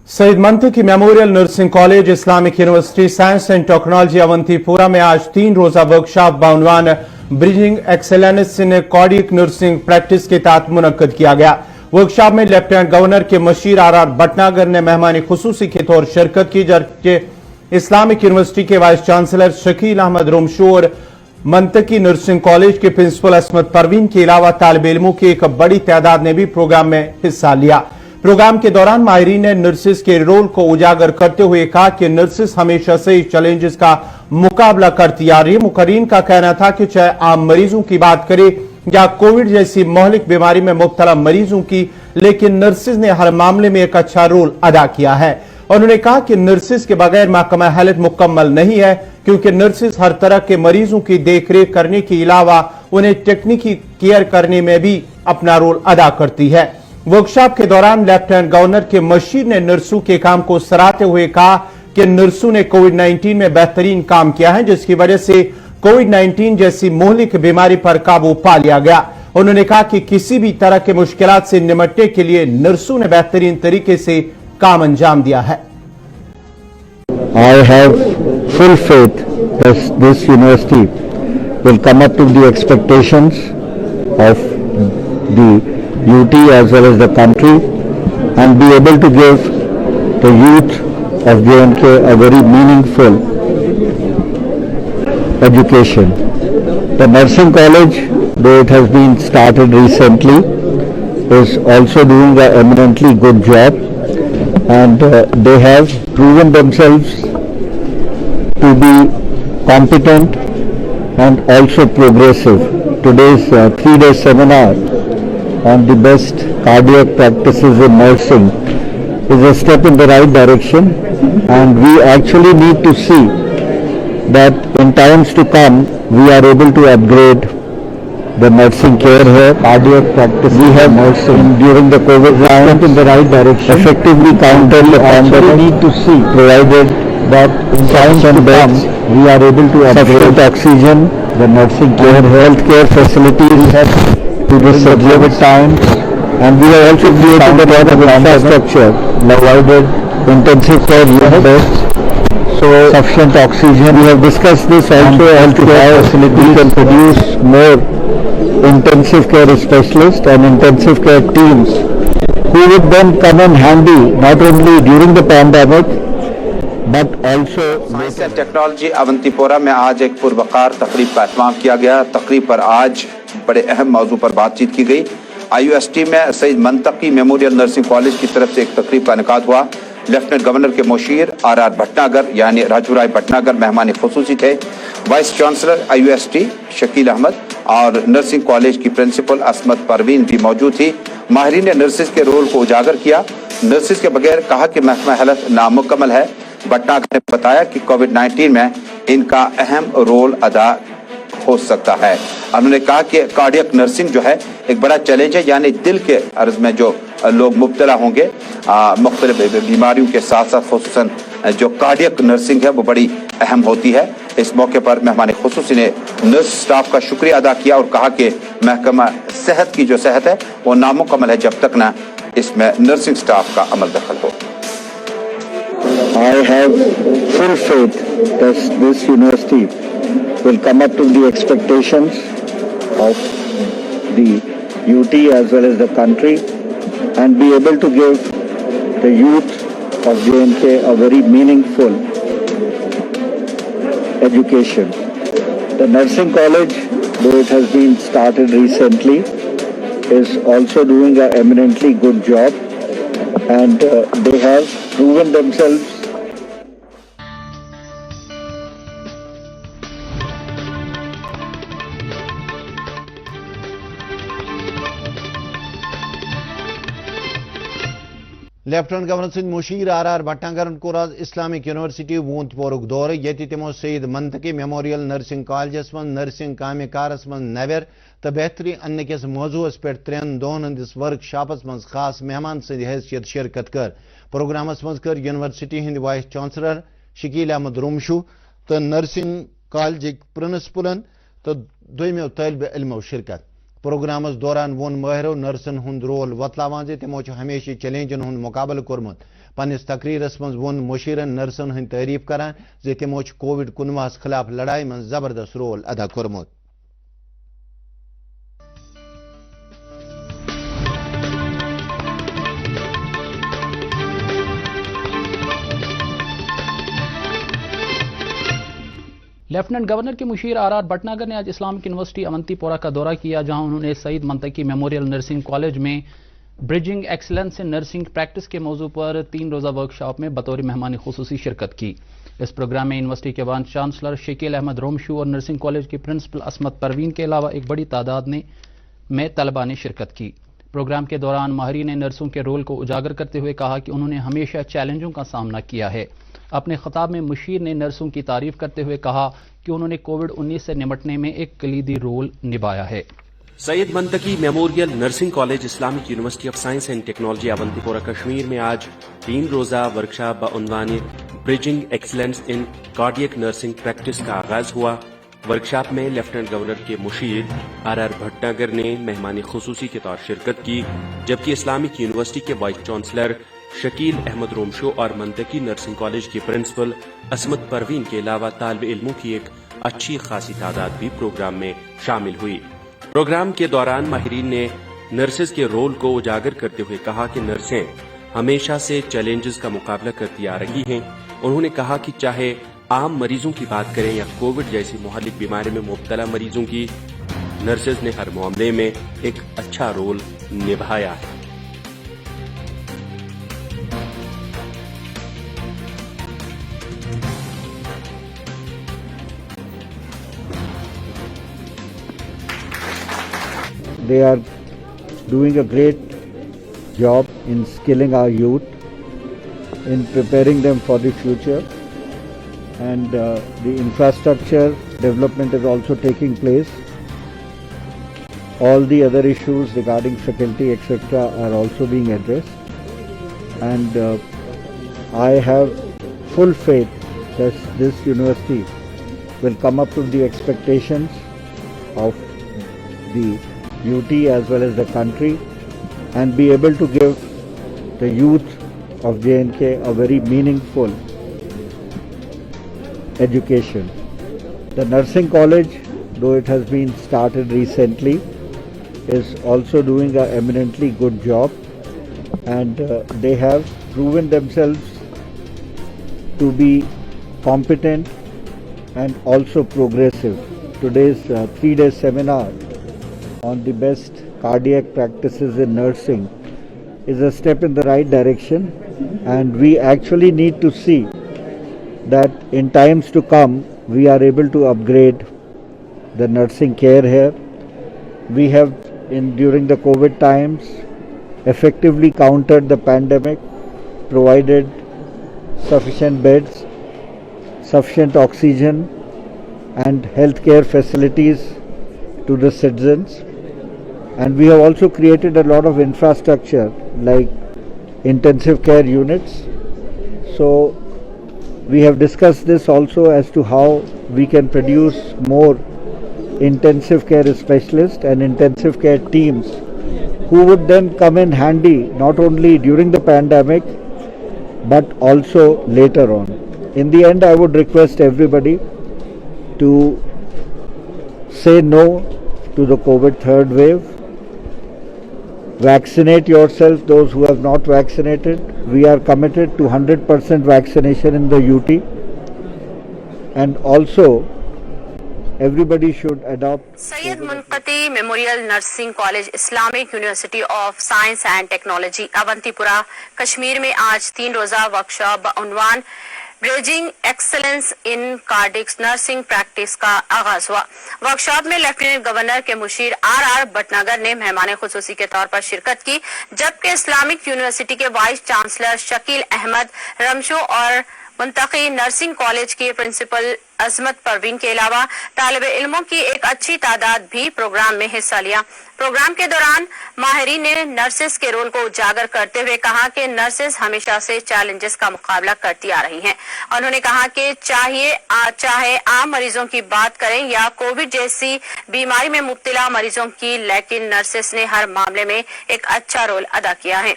Saeed Mantaqi memorial nursing college Islamic university science and technology Awantipora में आज 3 रोजा वर्कशॉप बाउनवान bridging excellence in cardiac nursing practice के तहत मुनक्कद किया गया। वर्कशॉप में लेफ्टिनेंट गवर्नर के मशीर आर भटनागर ने मेहमानी खुसूसी के तौर शिरकत की, जबकि इस्लामिक यूनिवर्सिटी के वाइस चांसलर शकील अहमद रुमशू और मंतकी नर्सिंग कॉलेज के प्रिंसिपल असमत परवीन के अलावा तालिब इल्मों की एक बड़ी तादाद ने भी प्रोग्राम में हिस्सा लिया। प्रोग्राम के दौरान माहिरीन ने नर्सिस के रोल को उजागर करते हुए कहा कि नर्सिस हमेशा से इस चैलेंजेस का मुकाबला करती आ रही है। मुकर्रीन का कहना था कि चाहे आम मरीजों की बात करें या कोविड जैसी महलिक बीमारी में मुब्तला मरीजों की, लेकिन नर्सिस ने हर मामले में एक अच्छा रोल अदा किया है। उन्होंने कहा कि नर्सिस के बगैर महकमा हेल्थ मुकम्मल नहीं है, क्योंकि नर्सिस हर तरह के मरीजों की देखरेख करने के अलावा उन्हें टेक्निकी केयर करने में भी अपना रोल अदा करती है। वर्कशॉप के दौरान लेफ्टिनेंट गवर्नर के मशीर ने नर्सों के काम को सराहते हुए कहा कि नर्सों ने कोविड-19 में बेहतरीन काम किया है, जिसकी वजह से कोविड-19 जैसी मोहलिक बीमारी पर काबू पा लिया गया। उन्होंने कहा कि किसी भी तरह के मुश्किलात से निपटने के लिए नर्सों ने बेहतरीन तरीके से काम अंजाम दिया है। I have full faith that this university will come up to the expectations of the UT as well as the country and be able to give the youth of J&K a very meaningful education. The nursing college, though it has been started recently, is also doing an eminently good job, and they have proven themselves to be competent and also progressive. Today's 3-day seminar on the best cardiac practices in nursing is a step in the right direction, and we actually need to see that in times to come we are able to upgrade the nursing care here. Cardiac practice we have nursing during the COVID time in the right direction, effectively counter the pandemic. We need to see, provided that in times to come we are able to upgrade oxygen, the nursing care, healthcare facilities to the subsequent times, and we have also created a lot of infrastructure, provided intensive care units, so sufficient oxygen. We have discussed this also. Healthcare facilities can produce more intensive care specialists and intensive care teams who would then come in handy not only during the pandemic but also science and technology Awantipora में आज एक पुरवकार तकरीब का एहतमाम किया गया। तकरीब पर आज बड़े अहम मौजू पर बातचीत की गई। IUST में Saeed Mantaqi memorial nursing college की तरफ से एक तकरीब का इनेकाद हुआ। लेफ्टिनेंट गवर्नर के मुशीर आर भटनागर यानी राजूराय भटनागर मेहमान खुसूसी थे। Vice chancellor IUST Shakeel Ahmad और नर्सिंग कॉलेज की प्रिंसिपल असमत परवीन भी मौजूद थी। माहिरीन ने नर्सिस के रोल को उजागर किया। नर्सिस के बगैर कहा कि महकमा हेल्थ नामुकम्मल है। भटनागर ने बताया कि कोविड-19 में इनका अहम रोल अदा हो सकता है। उन्होंने कहा कि कार्डियक नर्सिंग जो है एक बड़ा चैलेंज है, यानी दिल के अर्ज में जो लोग मुब्तला होंगे मुख्तलिफ बीमारियों के साथ साथ खुसूसन जो कार्डियक नर्सिंग है वो बड़ी अहम होती है। इस मौके पर मेहमान खुसूसी ने नर्स स्टाफ का शुक्रिया अदा किया और कहा कि महकमा सेहत की जो सेहत है वो नामुकम्मल है जब तक ना इसमें नर्सिंग स्टाफ का अमल दखल हो। I have full faith that this university will come up to the expectations of the UT as well as the country and be able to give the youth of J&K a very meaningful education. The nursing college, though it has been started recently, is also doing an eminently good job, and they have proven themselves lieutenant governor सद Musheer are Bhatnagar core आज Islamic university वूंतपोरुक दौर ये तमो Saeed Mantaqi memorial nursing colleges मं nursing कामे cars मं नवर तो बेहतरी अन्न किस मौजूस पे 3 दोन हंदिस वर्कशॉपस मं खास मेहमान सद हैसियत शिरकत कर। प्रोग्रामस मं कर यूनिवर्सिटी हिंद वाइस चांसलर शकील अहमद रुमशू तो नर्सिंग कॉलेज प्रिंसिपलन तो दोयमो तालिब इल्मो शिरकत। प्रोग्रामस दौरान वोन माहिरो नर्सन हुंद रोल वतलावान जे तिमो हमेशा चैलेंजन हुंद मुकाबल कोरमुत। پنس تقریرس من وون مشیرن نرسن ہند تعریف کران زِ تمو کووڈ-19 خلاف لڑائی من زبردست رول ادا کورمت. لیفٹیننٹ گورنر کے مشیر آر بھٹناگر نے آج اسلامک یونیورسٹی اونتی پورہ کا دورہ کیا، جہاں انہوں نے سعید منطقی میموریل نرسنگ کالج میں برجنگ ایکسلنس ان نرسنگ پریکٹس کے موضوع پر 3 روزہ ورکشاپ میں بطور مہمان خصوصی شرکت کی. اس پروگرام میں یونیورسٹی کے وائس چانسلر شکیل احمد رومشو اور نرسنگ کالج کی پرنسپل عصمت پروین کے علاوہ ایک بڑی تعداد میں طلباء نے شرکت کی. پروگرام کے دوران ماہرین نرسوں کے رول کو اجاگر کرتے ہوئے کہا کہ انہوں نے ہمیشہ چیلنجوں کا سامنا کیا ہے. اپنے خطاب میں مشیر نے نرسوں کی تعریف کرتے ہوئے کہا کہ انہوں نے کووڈ-19 سے نمٹنے میں ایک کلیدی رول نبھایا ہے. Syed Mantaqi memorial nursing college Islamic university of science and technology Awantipora Kashmir میں آج 3 روزہ ورکشاپ بعنوان bridging excellence in cardiac nursing practice کا آغاز ہوا. ورکشاپ میں لیفٹیننٹ گورنر کے مشیر آر بھٹناگر نے مہمان خصوصی کے طور شرکت کی، جبکہ اسلامک یونیورسٹی کے وائس چانسلر شکیل احمد رومشو اور منطقی نرسنگ کالج کی پرنسپل عصمت پروین کے علاوہ طالب علموں کی ایک اچھی خاصی تعداد بھی پروگرام میں شامل ہوئی. پروگرام کے دوران ماہرین نے نرسز کے رول کو اجاگر کرتے ہوئے کہا کہ نرسیں ہمیشہ سے چیلنجز کا مقابلہ کرتی آ رہی ہیں. انہوں نے کہا کہ چاہے عام مریضوں کی بات کریں یا کووڈ جیسی مہلک بیماری میں مبتلا مریضوں کی، نرسز نے ہر معاملے میں ایک اچھا رول نبھایا ہے. They are doing a great job in skilling our youth, in preparing them for the future, and the infrastructure development is also taking place. All the other issues regarding faculty etc. are also being addressed, and I have full faith that this university will come up to the expectations of the UT as well as the country and be able to give the youth of J&K a very meaningful education. The nursing college, though it has been started recently, is also doing an eminently good job, and they have proven themselves to be competent and also progressive. Today's 3-day seminar on the best cardiac practices in nursing is a step in the right direction, and we actually need to see that in times to come we are able to upgrade the nursing care here. We have during the COVID times effectively countered the pandemic, provided sufficient beds, sufficient oxygen and healthcare facilities to the citizens. And we have also created a lot of infrastructure like intensive care units. So we have discussed this also as to how we can produce more intensive care specialists and intensive care teams who would then come in handy not only during the pandemic but also later on. In the end, I would request everybody to say no to the COVID third wave. Vaccinate yourself, those who have not vaccinated. We are committed to 100% vaccination in the UT, and also everybody should adopt Syed Mantaqi memorial nursing college Islamic university of science and technology Awantipora Kashmir میں آج 3 روزہ workshop بعنوان bridging excellence in cardiac nursing practice کا آغاز ہوا. Workshop میں lieutenant governor کے مشیر آر بھٹناگر نے مہمان خصوصی کے طور پر شرکت کی، جبکہ اسلامک یونیورسٹی کے وائس چانسلر شکیل احمد رومشو اور منطقی نرسنگ کالج کی پرنسپل عصمت پروین کے علاوہ طالب علموں کی ایک اچھی تعداد بھی پروگرام میں حصہ لیا. پروگرام کے دوران ماہرین نے نرسز کے رول کو اجاگر کرتے ہوئے کہا کہ نرسز ہمیشہ سے چیلنجز کا مقابلہ کرتی آ رہی ہیں. انہوں نے کہا کہ چاہے عام مریضوں کی بات کریں یا کووڈ جیسی بیماری میں مبتلا مریضوں کی، لیکن نرسز نے ہر معاملے میں ایک اچھا رول ادا کیا ہے.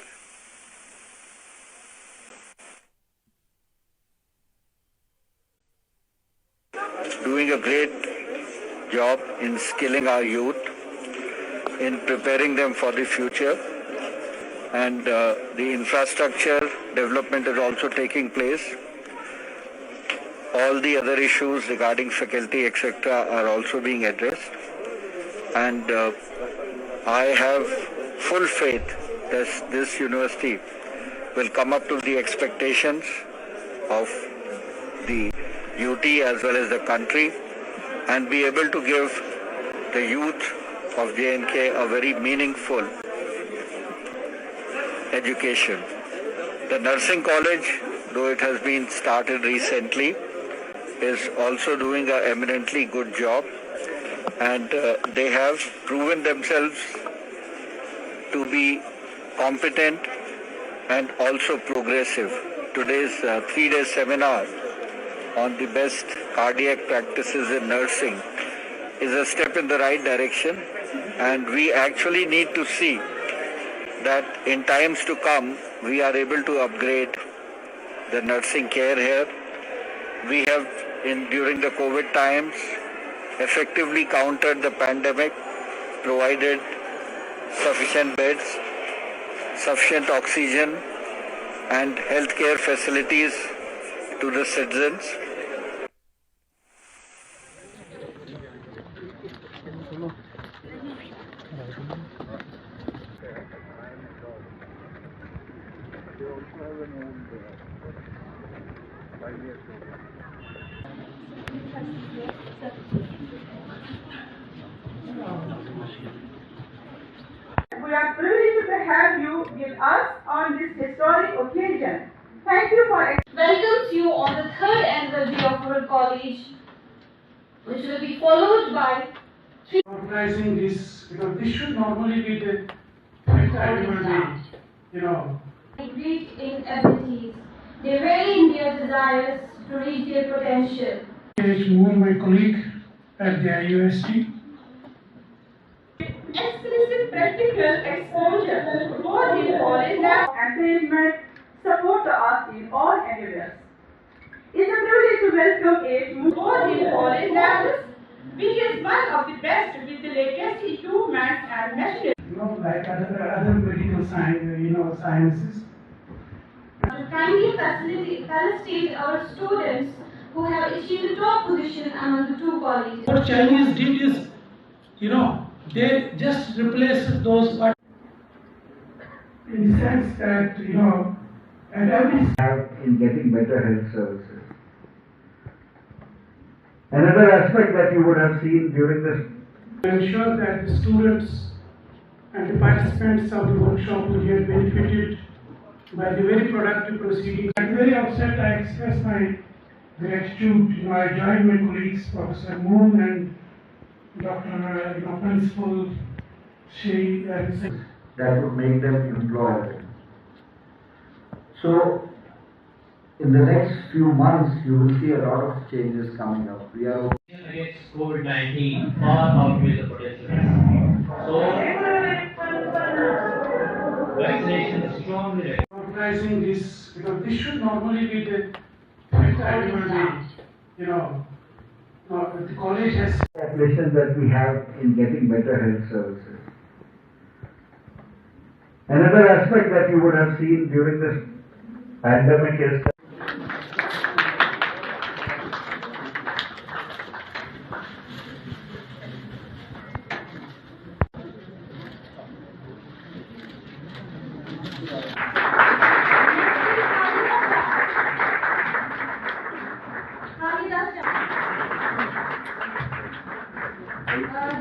doing a great job in skilling our youth, in preparing them for the future, and the infrastructure development is also taking place. All the other issues regarding faculty, etc., are also being addressed, and I have full faith that this university will come up to the expectations of the UT as well as the country, and be able to give the youth of J&K a very meaningful education. The nursing college, though it has been started recently, is also doing an eminently good job, and they have proven themselves to be competent and also progressive. Today's 3-day seminar on the best cardiac practices in nursing is a step in the right direction, and we actually need to see that in times to come we are able to upgrade the nursing care here. We have, during the COVID times, effectively countered the pandemic, provided sufficient beds, sufficient oxygen and healthcare facilities to the citizens. We are privileged to have you with us on this historic occasion. Thank you for welcomes you on the third annual day of our college, which will be followed by organizing this, because this should normally be the fifth annual day, great in abilities. They vary in their desires to reach their potential. Moon, my colleague at the IUST. explicit practical exposure both in college and encouragement support the arts in all endeavors. It's a privilege to welcome a both in college levels, which is one of the best with the latest improvements and machinery. Like other medical sciences. To kindly felicitate our students who have achieved the top position among the two colleges. What Chinese did is, they just replaced those, but in the sense that, at every in getting better health services. Another aspect that you would have seen during this, ensure that the students and the participants of the workshop will get benefited by the very productive proceedings. At the very outset, I express my gratitude to my joint colleagues, Professor Moon and Dr. Principal Shri. that would make them employable. So, in the next few months, you will see a lot of changes coming up. We are against COVID-19 far outweighs the potential. So, vaccination is strongly organizing this, because this should normally be the fifth annual day. The college has population that we have in getting better health services. Another aspect that you would have seen during this pandemic is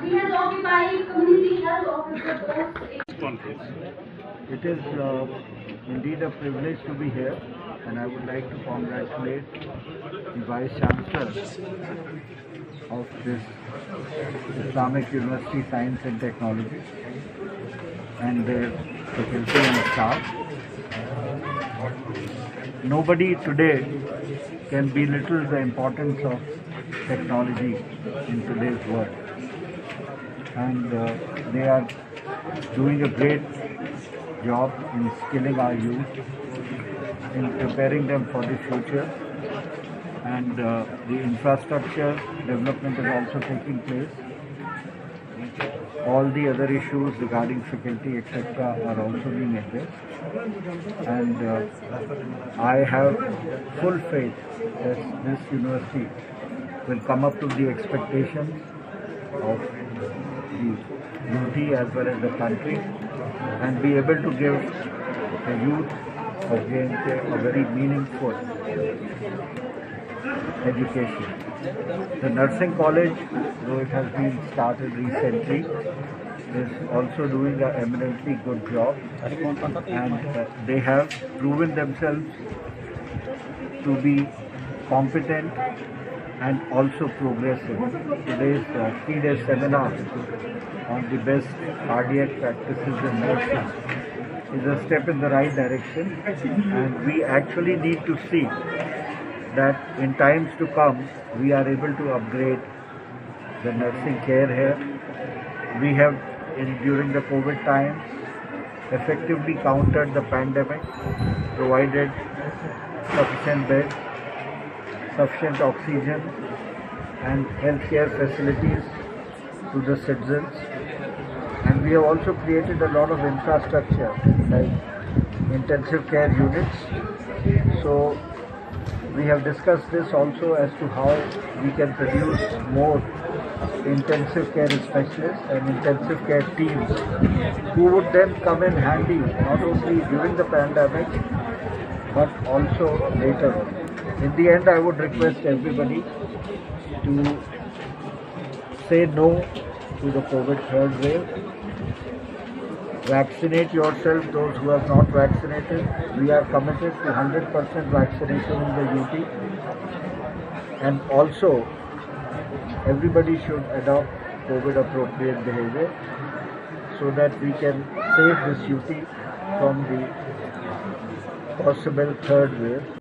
He has occupied community health officer post. It is indeed a privilege to be here, and I would like to congratulate the Vice Chancellor of this Islamic University Science and Technology and their faculty and staff. Nobody today can belittle the importance of technology in today's world, and they are doing a great job in skilling our youth, in preparing them for the future, and the infrastructure development is also taking place. All the other issues regarding faculty, etc., are also being addressed. And I have full faith that this university will come up to the expectations of the UT as well as the country and be able to give the youth of JNK a very meaningful education. The nursing college, though it has been started recently, is also doing an eminently good job, and they have proven themselves to be competent and also progressive. Today's 3-day seminar on the best cardiac practices in nursing is a step in the right direction, and we actually need to see that in times to come we are able to upgrade the nursing care here. We have, during the COVID times, effectively countered the pandemic, provided sufficient beds, sufficient oxygen and healthcare facilities to the citizens, and we have also created a lot of infrastructure like intensive care units. So we have discussed this also as to how we can produce more intensive care specialists and intensive care teams who would then come in handy not only during the pandemic but also later on. In the end, I would request everybody to say no to the COVID third wave. Vaccinate yourself, those who are not vaccinated. We are committed to 100% vaccination in the UT. And also, everybody should adopt COVID appropriate behavior so that we can save this UT from the possible third wave.